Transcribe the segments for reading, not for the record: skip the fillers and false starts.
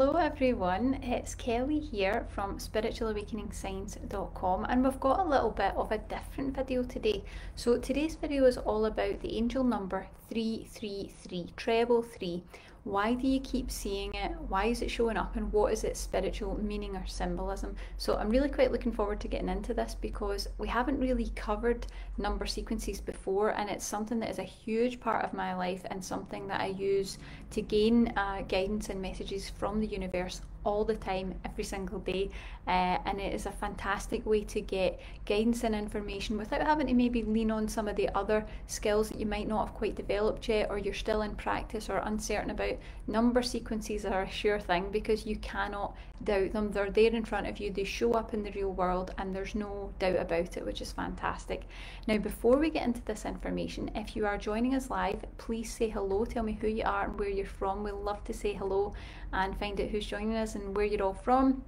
Hello everyone, it's Kelly here from spiritualawakeningsigns.com, and we've got a little bit of a different video today. So today's video is all about the angel number 333, treble 3. Why do you keep seeing it? Why is it showing up, and what is its spiritual meaning or symbolism? So I'm really quite looking forward to getting into this because we haven't really covered number sequences before, and it's something that is a huge part of my life and something that I use to gain guidance and messages from the universe all the time, every single day, and it is a fantastic way to get guidance and information without having to maybe lean on some of the other skills that you might not have quite developed yet, or you're still in practice or uncertain about. Number sequences are a sure thing because you cannot doubt them. They're there in front of you, they show up in the real world, and there's no doubt about it, which is fantastic. Now, before we get into this information, if you are joining us live, please say hello, tell me who you are and where you're from. We'd love to say hello and find out who's joining us and where you're all from.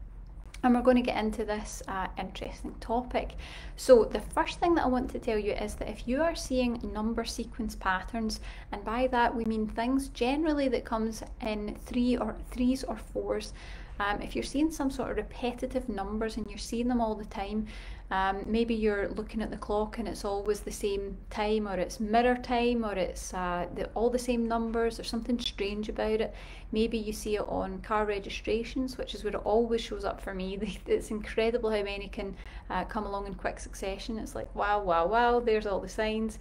And we're going to get into this interesting topic. So the first thing that I want to tell you is that if you are seeing number sequence patterns, and by that we mean things generally that comes in threes or fours, if you're seeing some sort of repetitive numbers and you're seeing them all the time, maybe you're looking at the clock and it's always the same time, or it's mirror time, or it's all the same numbers, there's something strange about it. Maybe you see it on car registrations, which is where it always shows up for me. It's incredible how many can come along in quick succession. It's like, wow, wow, wow, there's all the signs.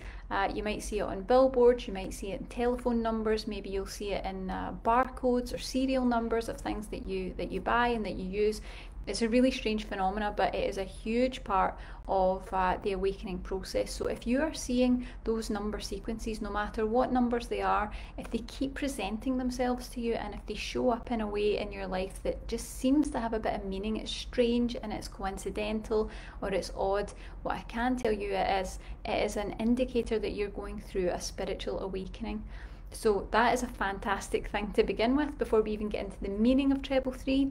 You might see it on billboards, you might see it in telephone numbers, maybe you'll see it in barcodes or serial numbers of things that you buy and that you use. It's a really strange phenomena, but it is a huge part of the awakening process. So if you are seeing those number sequences, no matter what numbers they are, if they keep presenting themselves to you and if they show up in a way in your life that just seems to have a bit of meaning, it's strange and it's coincidental or it's odd, what I can tell you it is an indicator that you're going through a spiritual awakening. So that is a fantastic thing to begin with before we even get into the meaning of treble 3.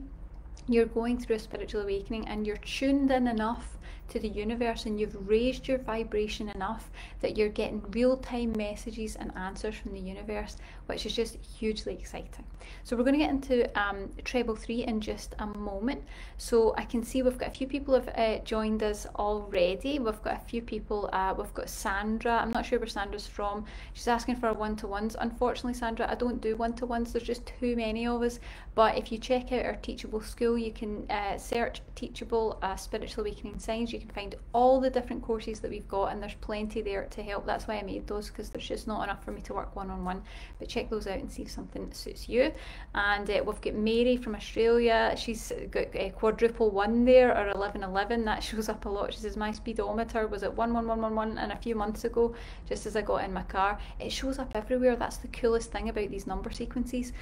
You're going through a spiritual awakening and you're tuned in enough to the universe and you've raised your vibration enough that you're getting real-time messages and answers from the universe, which is just hugely exciting. So we're going to get into treble 3 in just a moment. So I can see we've got a few people have joined us already. We've got a few people, we've got Sandra. I'm not sure where Sandra's from. She's asking for one-to-ones. Unfortunately, Sandra, I don't do one-to-ones. There's just too many of us. But if you check out our Teachable School, you can search Teachable Spiritual Awakening Signs. You can find all the different courses that we've got, and there's plenty there to help. That's why I made those, because there's just not enough for me to work one-on-one. But check those out and see if something suits you. And we've got Mary from Australia. She's got quadruple 1 there, or 1111. That shows up a lot. She says my speedometer was at 11111, and a few months ago, just as I got in my car, it shows up everywhere. That's the coolest thing about these number sequences.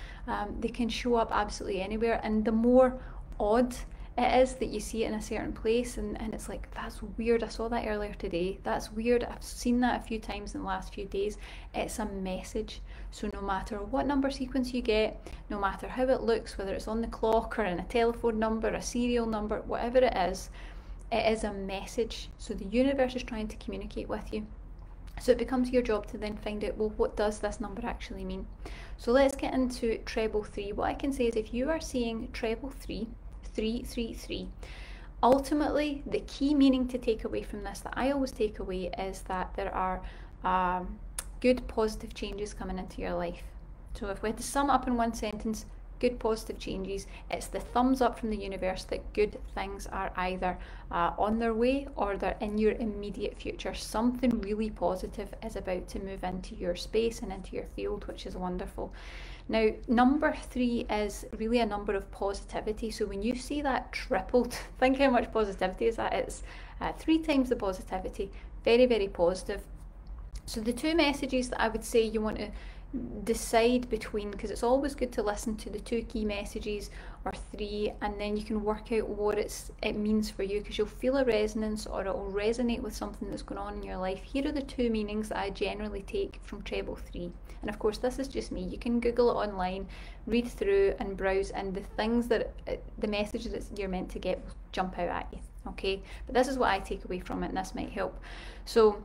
They can show up absolutely anywhere, and the more odd it is that you see it in a certain place, and it's like, that's weird, I saw that earlier today, that's weird, I've seen that a few times in the last few days. It's a message. So no matter what number sequence you get, no matter how it looks, whether it's on the clock or in a telephone number, a serial number, whatever it is a message. So the universe is trying to communicate with you. So it becomes your job to then find out, well, what does this number actually mean? So let's get into treble 3. What I can say is, if you are seeing treble 3, 333, ultimately the key meaning to take away from this, that I always take away, is that there are good positive changes coming into your life. So if we had to sum up in one sentence, good positive changes, it's the thumbs up from the universe that good things are either on their way or they're in your immediate future. Something really positive is about to move into your space and into your field, which is wonderful. Now, number 3 is really a number of positivity. So when you see that tripled, think how much positivity is that. It's 3 times the positivity. Very, very positive. So the 2 messages that I would say you want to decide between, because it's always good to listen to the 2 key messages or 3, and then you can work out what it means for you, because you'll feel a resonance, or it will resonate with something that's going on in your life. Here are the 2 meanings that I generally take from treble 3, and of course this is just me. You can Google it online, read through and browse, and the things that the messages that you're meant to get will jump out at you, okay? But this is what I take away from it, and this might help. So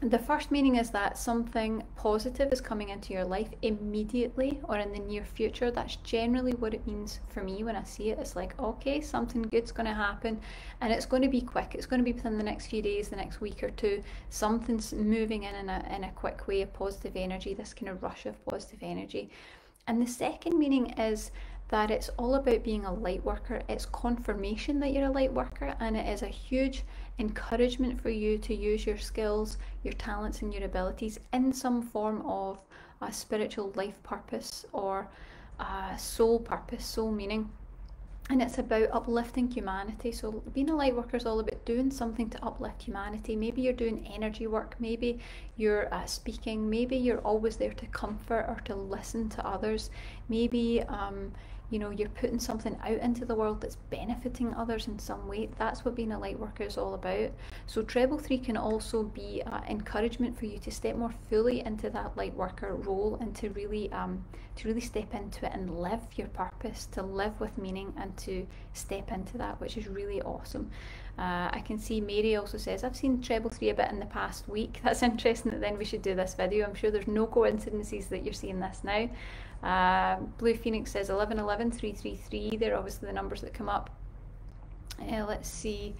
The first meaning is that something positive is coming into your life immediately or in the near future. That's generally what it means for me when I see it. It's like, okay, something good's going to happen, and it's going to be quick. It's going to be within the next few days, the next week or two. Something's moving in a quick way of positive energy, this kind of rush of positive energy. And the second meaning is that it's all about being a light worker. It's confirmation that you're a light worker, and it is a huge encouragement for you to use your skills, your talents, and your abilities in some form of a spiritual life purpose or a soul purpose, soul meaning. And it's about uplifting humanity. So being a light worker is all about doing something to uplift humanity. Maybe you're doing energy work, maybe you're speaking, maybe you're always there to comfort or to listen to others. Maybe you're putting something out into the world that's benefiting others in some way. That's what being a light worker is all about. So treble 3 can also be encouragement for you to step more fully into that light worker role and to really step into it and live your purpose, to live with meaning and to step into that, which is really awesome. I can see Mary also says, I've seen treble 3 a bit in the past week. That's interesting that then we should do this video. I'm sure there's no coincidences that you're seeing this now. Blue Phoenix says 1111 333. They're obviously the numbers that come up. Let's see.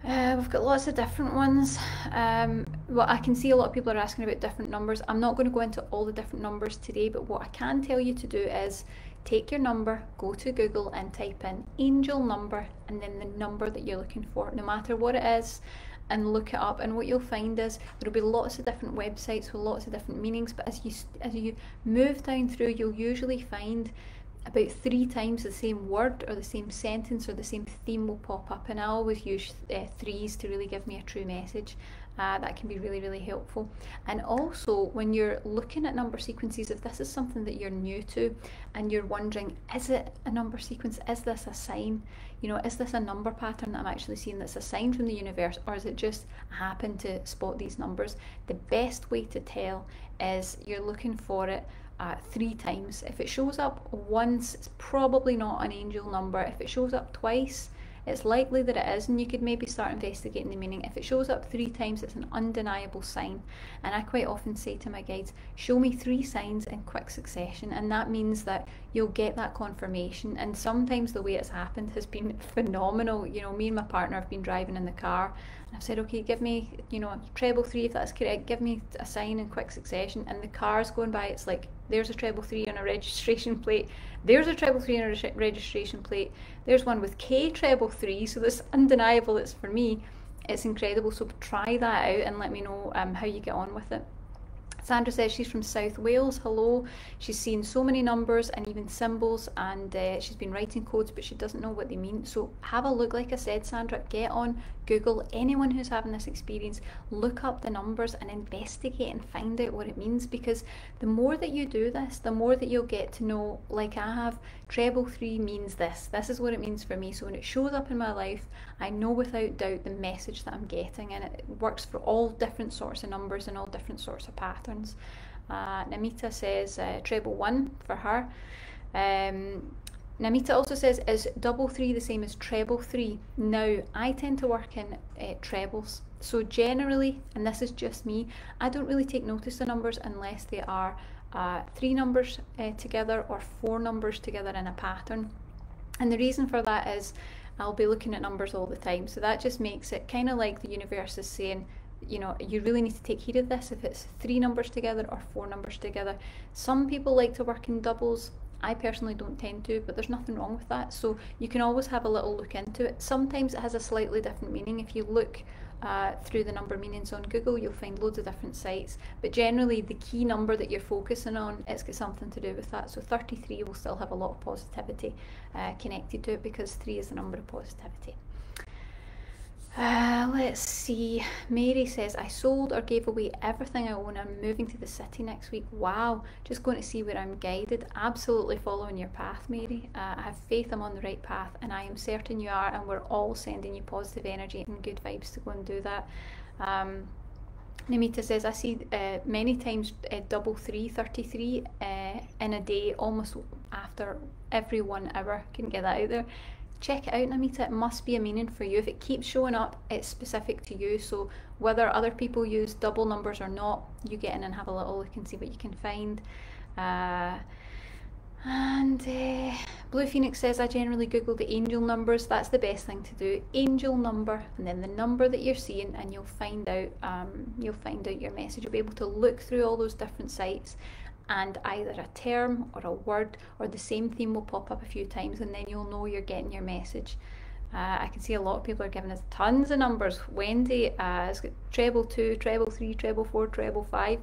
We've got lots of different ones. Well, I can see a lot of people are asking about different numbers. I'm not going to go into all the different numbers today, but what I can tell you to do is take your number, go to Google and type in angel number and then the number that you're looking for, no matter what it is, and look it up. And what you'll find is there'll be lots of different websites with lots of different meanings, but as you move down through, you'll usually find about 3 times the same word or the same sentence or the same theme will pop up, and I always use 3s to really give me a true message. That can be really, really helpful. And also when you're looking at number sequences, if this is something that you're new to and you're wondering, is it a number sequence, is this a sign, is this a number pattern that I'm actually seeing that's a sign from the universe, or is it just happen to spot these numbers? The best way to tell is you're looking for it 3 times. If it shows up once, it's probably not an angel number. If it shows up twice, it's likely that it is, and you could maybe start investigating the meaning. If it shows up 3 times, it's an undeniable sign. And I quite often say to my guides, show me 3 signs in quick succession, and that means that you'll get that confirmation. And sometimes the way it's happened has been phenomenal. Me and my partner have been driving in the car, and I've said, okay, give me, treble 3 if that's correct, give me a sign in quick succession, and the car's going by, it's like, there's a treble 3 on a registration plate, there's a treble 3 on a registration plate, there's one with K treble 3, so that's undeniable. It's, for me, it's incredible. So try that out and let me know how you get on with it. Sandra says she's from South Wales. Hello. She's seen so many numbers and even symbols, and she's been writing codes, but she doesn't know what they mean. So have a look. Like I said, Sandra, get on Google. Anyone who's having this experience, look up the numbers and investigate and find out what it means, because the more that you do this, the more that you'll get to know, like I have, treble 3 means this. This is what it means for me. So when it shows up in my life, I know without doubt the message that I'm getting, and it works for all different sorts of numbers and all different sorts of patterns. Namita says treble 1 for her. Namita also says, is double 3 the same as treble 3? Now, I tend to work in trebles. So generally, and this is just me, I don't really take notice of numbers unless they are 3 numbers together or 4 numbers together in a pattern. And the reason for that is I'll be looking at numbers all the time. So that just makes it kind of like the universe is saying, you really need to take heed of this if it's 3 numbers together or 4 numbers together. Some people like to work in doubles. I personally don't tend to, but there's nothing wrong with that. So you can always have a little look into it. Sometimes it has a slightly different meaning. If you look through the number meanings on Google, you'll find loads of different sites. But generally, the key number that you're focusing on, it's got something to do with that. So 33 will still have a lot of positivity connected to it, because 3 is the number of positivity. Let's see. Mary says, I sold or gave away everything I own. I'm moving to the city next week. Wow. Just going to see where I'm guided. Absolutely following your path, Mary. I have faith I'm on the right path, and I am certain you are, and we're all sending you positive energy and good vibes to go and do that. Namita says, I see many times double 3, 33 in a day, almost after every 1 hour. Couldn't get that out there. check it out, Namita. It must be a meaning for you. If it keeps showing up, it's specific to you. So whether other people use double numbers or not, you get in and have a little look and see what you can find. Blue Phoenix says, I generally Google the angel numbers. That's the best thing to do. Angel number, and then the number that you're seeing, and you'll find out your message. You'll be able to look through all those different sites, and either a term or a word or the same theme will pop up a few times, and then you'll know you're getting your message. I can see a lot of people are giving us tons of numbers. Wendy has got treble 2, treble 3, treble 4, treble 5.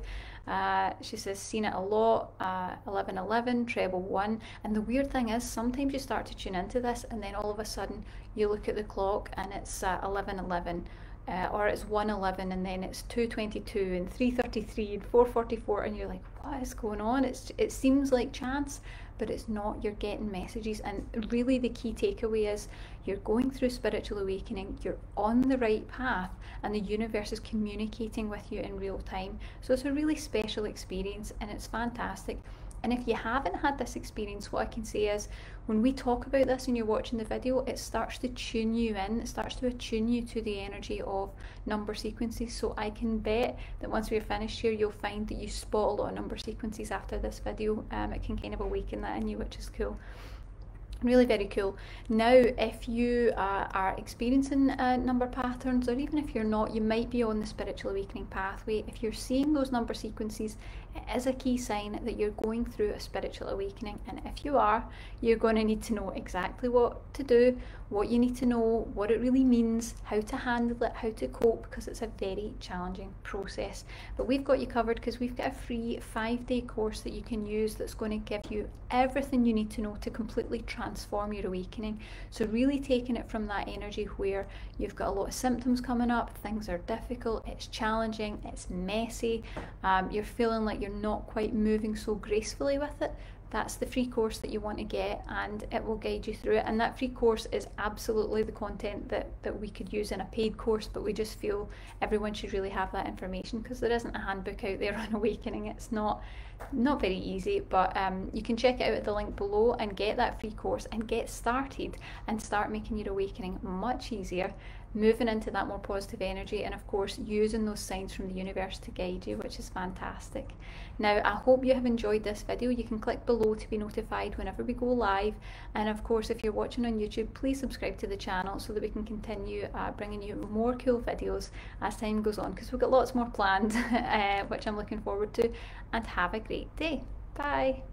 She says, seen it a lot, 1111, treble 1. And the weird thing is, sometimes you start to tune into this and then all of a sudden you look at the clock and it's 1111. Or it's 111 and then it's 222 and 333 and 444, and you're like, what is going on? It seems like chance, but it's not. You're getting messages, and really the key takeaway is you're going through spiritual awakening, you're on the right path, and the universe is communicating with you in real time. So it's a really special experience and it's fantastic. And if you haven't had this experience, what I can say is, when we talk about this and you're watching the video, it starts to tune you in, it starts to attune you to the energy of number sequences. So I can bet that once we're finished here, you'll find that you spot a lot of number sequences after this video. It can kind of awaken that in you, which is cool. Really very cool. Now, if you are experiencing number patterns, or even if you're not, you might be on the spiritual awakening pathway. If you're seeing those number sequences, it is a key sign that you're going through a spiritual awakening. And if you are, you're going to need to know exactly what to do, what you need to know, what it really means, how to handle it, how to cope, because it's a very challenging process. But we've got you covered, because we've got a free 5-day course that you can use that's going to give you everything you need to know to completely transform your awakening. So really taking it from that energy where you've got a lot of symptoms coming up, things are difficult, it's challenging, it's messy, you're feeling like you're not quite moving so gracefully with it. That's the free course that you want to get, and it will guide you through it. And that free course is absolutely the content that we could use in a paid course, but we just feel everyone should really have that information, because there isn't a handbook out there on awakening. It's not very easy, but you can check it out at the link below and get that free course and get started and start making your awakening much easier, moving into that more positive energy, and of course using those signs from the universe to guide you, which is fantastic. Now, I hope you have enjoyed this video. You can click below to be notified whenever we go live, and of course if you're watching on YouTube, please subscribe to the channel so that we can continue bringing you more cool videos as time goes on, because we've got lots more planned which I'm looking forward to. And have a great day. Bye.